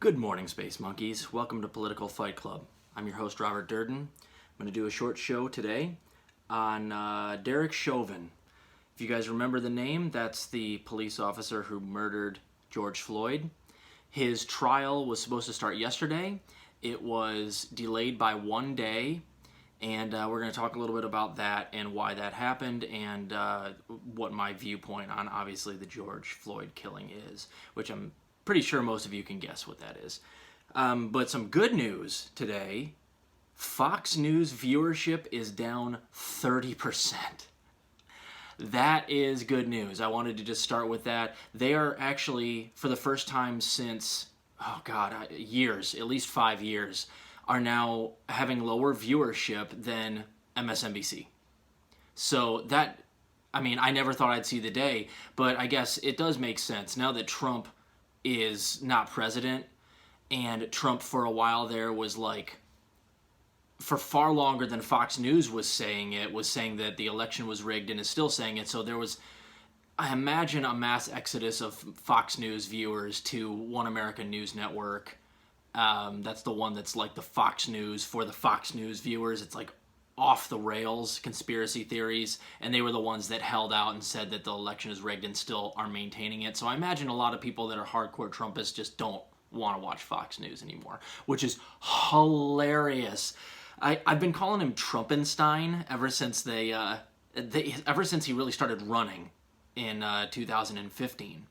Good morning, Space Monkeys. Welcome to Political Fight Club. I'm your host, Robert Durden. I'm going to do a short show today on Derek Chauvin. If you guys remember the name, that's the police officer who murdered George Floyd. His trial was supposed to start yesterday. It was delayed by 1 day, and we're going to talk a little bit about that and why that happened and what my viewpoint on, obviously, the George Floyd killing is, which I'm pretty sure most of you can guess what that is. But some good news today. Fox News viewership is down 30%. That is good news. I wanted to just start with that. They are actually, for the first time since, years, at least 5 years, are now having lower viewership than MSNBC. So that, I never thought I'd see the day, but I guess it does make sense now that Trump is not president, and Trump for a while there was like, for far longer than Fox News was saying that the election was rigged and is still saying it. So there was, I imagine, a mass exodus of Fox News viewers to One American News Network. That's the one that's like the Fox News for the Fox News viewers. It's like off the rails conspiracy theories, and they were the ones that held out and said that the election is rigged and still are maintaining it. So I imagine a lot of people that are hardcore Trumpists just don't want to watch Fox News anymore, which is hilarious. I've been calling him Trumpenstein ever since ever since he really started running in 2015,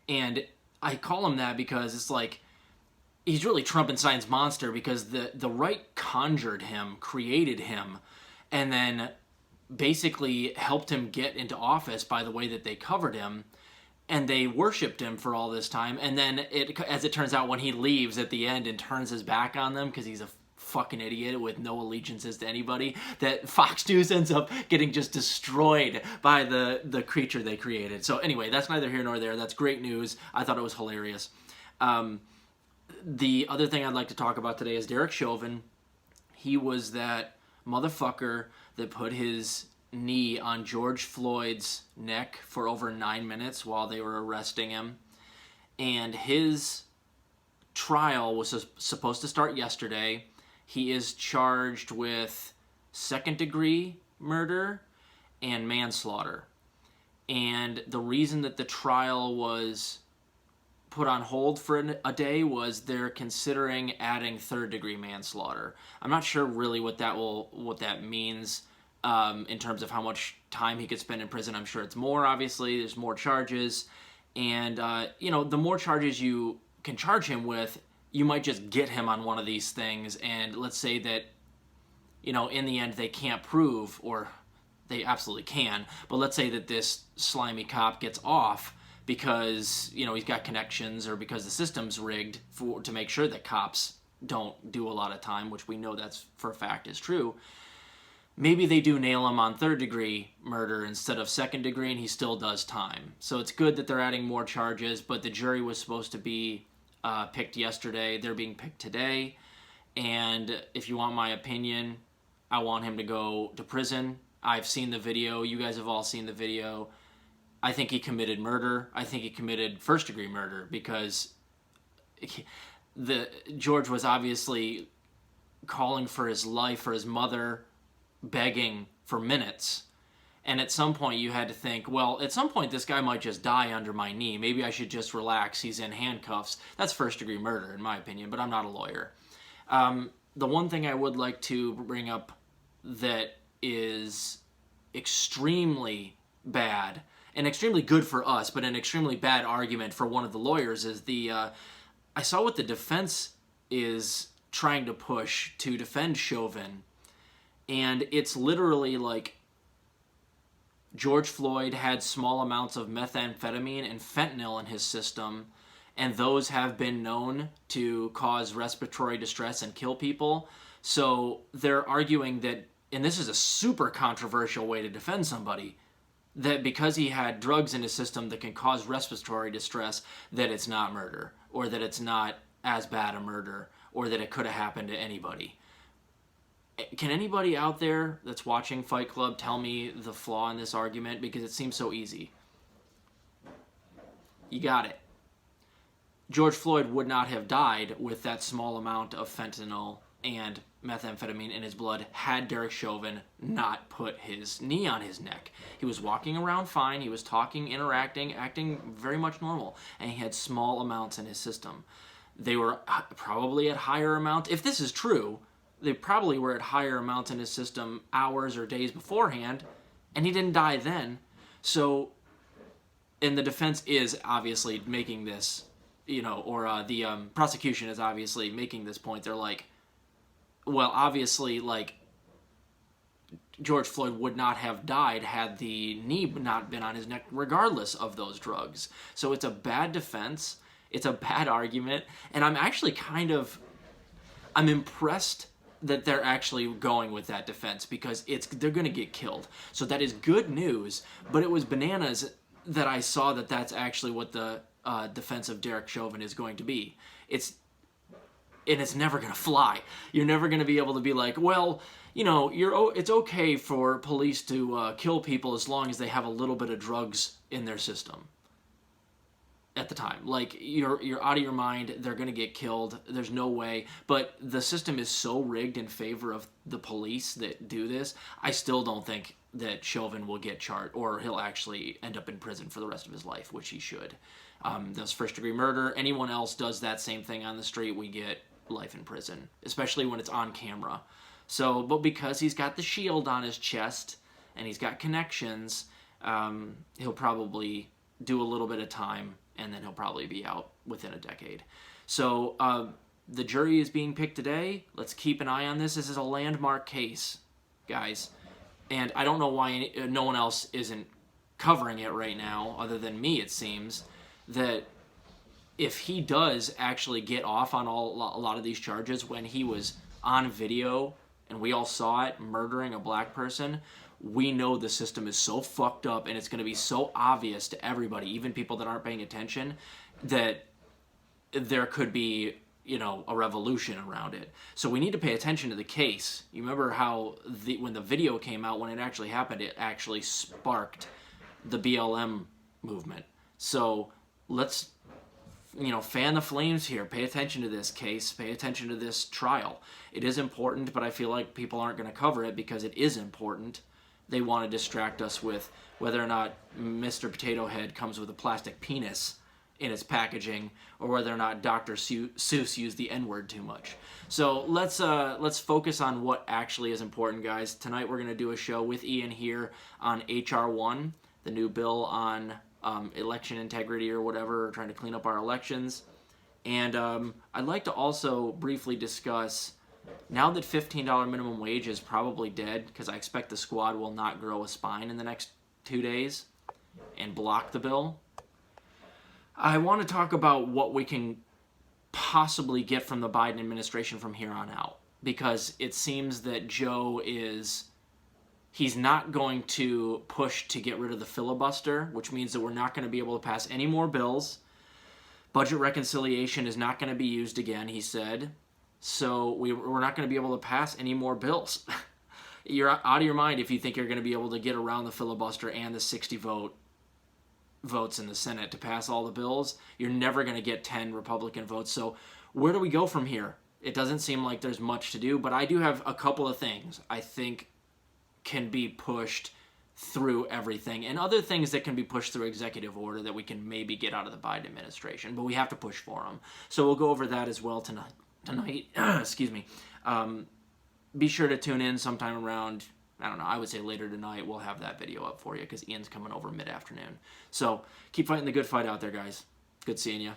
and I call him that because it's like he's really Trumpenstein's monster, because the right conjured him, created him, and then basically helped him get into office by the way that they covered him, and they worshipped him for all this time. And then, as it turns out, when he leaves at the end and turns his back on them because he's a fucking idiot with no allegiances to anybody, that Fox News ends up getting just destroyed by the creature they created. So anyway, that's neither here nor there. That's great news. I thought it was hilarious. The other thing I'd like to talk about today is Derek Chauvin. He was that motherfucker that put his knee on George Floyd's neck for over 9 minutes while they were arresting him. And his trial was supposed to start yesterday. He is charged with second-degree murder and manslaughter. And the reason that the trial was put on hold for a day was they're considering adding third-degree manslaughter. I'm not sure really what that means in terms of how much time he could spend in prison. I'm sure it's more, obviously. There's more charges. And, the more charges you can charge him with, you might just get him on one of these things. And let's say that, in the end they can't prove, or they absolutely can, but let's say that this slimy cop gets off because, he's got connections, or because the system's rigged to make sure that cops don't do a lot of time, which we know that's for a fact is true. Maybe they do nail him on third-degree murder instead of second-degree, and he still does time. So it's good that they're adding more charges, but the jury was supposed to be picked yesterday. They're being picked today, and if you want my opinion, I want him to go to prison. I've seen the video. You guys have all seen the video. I think he committed murder. I think he committed first-degree murder, because George was obviously calling for his life, for his mother, begging for minutes. And at some point you had to think, well, at some point this guy might just die under my knee. Maybe I should just relax. He's in handcuffs. That's first-degree murder, in my opinion, but I'm not a lawyer. The one thing I would like to bring up that is extremely bad, and extremely good for us, but an extremely bad argument for one of the lawyers, is I saw what the defense is trying to push to defend Chauvin, and it's literally like George Floyd had small amounts of methamphetamine and fentanyl in his system, and those have been known to cause respiratory distress and kill people. So they're arguing that, and this is a super controversial way to defend somebody, that because he had drugs in his system that can cause respiratory distress, that it's not murder, or that it's not as bad a murder, or that it could have happened to anybody. Can anybody out there that's watching Fight Club tell me the flaw in this argument? Because it seems so easy. You got it. George Floyd would not have died with that small amount of fentanyl and methamphetamine in his blood had Derek Chauvin not put his knee on his neck. He was walking around fine, he was talking, interacting, acting very much normal, and he had small amounts in his system. They were probably at higher amounts. If this is true, they probably were at higher amounts in his system hours or days beforehand, and he didn't die then. So, and the defense is obviously making this, or the prosecution is obviously making this point. They're like, well, obviously, like, George Floyd would not have died had the knee not been on his neck, regardless of those drugs. So it's a bad defense. It's a bad argument. And I'm actually I'm impressed that they're actually going with that defense, because they're going to get killed. So that is good news, but it was bananas that I saw that that's actually what the defense of Derek Chauvin is going to be. And it's never going to fly. You're never going to be able to be like, well, it's okay for police to kill people as long as they have a little bit of drugs in their system at the time. Like, you're out of your mind. They're going to get killed. There's no way. But the system is so rigged in favor of the police that do this. I still don't think that Chauvin will get charged, or he'll actually end up in prison for the rest of his life, which he should. Does first-degree murder. Anyone else does that same thing on the street, we get life in prison, especially when it's on camera. So, but because he's got the shield on his chest and he's got connections, he'll probably do a little bit of time, and then he'll probably be out within a decade. So the jury is being picked today. Let's keep an eye on this. This is a landmark case, guys. And I don't know why no one else isn't covering it right now, other than me, it seems, that if he does actually get off on a lot of these charges when he was on video and we all saw it, murdering a black person, we know the system is so fucked up, and it's going to be so obvious to everybody, even people that aren't paying attention, that there could be, a revolution around it. So we need to pay attention to the case. You remember how when the video came out, when it actually happened, it actually sparked the BLM movement. So let's fan the flames here. Pay attention to this case. Pay attention to this trial. It is important, but I feel like people aren't going to cover it because it is important. They want to distract us with whether or not Mr. Potato Head comes with a plastic penis in its packaging, or whether or not Dr. Seuss used the N-word too much. So let's focus on what actually is important, guys. Tonight we're going to do a show with Ian here on H.R. 1, the new bill on election integrity or whatever, trying to clean up our elections. And I'd like to also briefly discuss, now that $15 minimum wage is probably dead, because I expect the squad will not grow a spine in the next 2 days and block the bill, I want to talk about what we can possibly get from the Biden administration from here on out, because it seems that Joe he's not going to push to get rid of the filibuster, which means that we're not going to be able to pass any more bills. Budget reconciliation is not going to be used again, he said. So we're not going to be able to pass any more bills. You're out of your mind if you think you're going to be able to get around the filibuster and the 60 votes in the Senate to pass all the bills. You're never going to get 10 Republican votes. So where do we go from here? It doesn't seem like there's much to do, but I do have a couple of things I think can be pushed through everything, and other things that can be pushed through executive order that we can maybe get out of the Biden administration, but we have to push for them. So we'll go over that as well tonight. Excuse me. Be sure to tune in sometime around, I would say later tonight. We'll have that video up for you because Ian's coming over mid-afternoon. So keep fighting the good fight out there, guys. Good seeing you.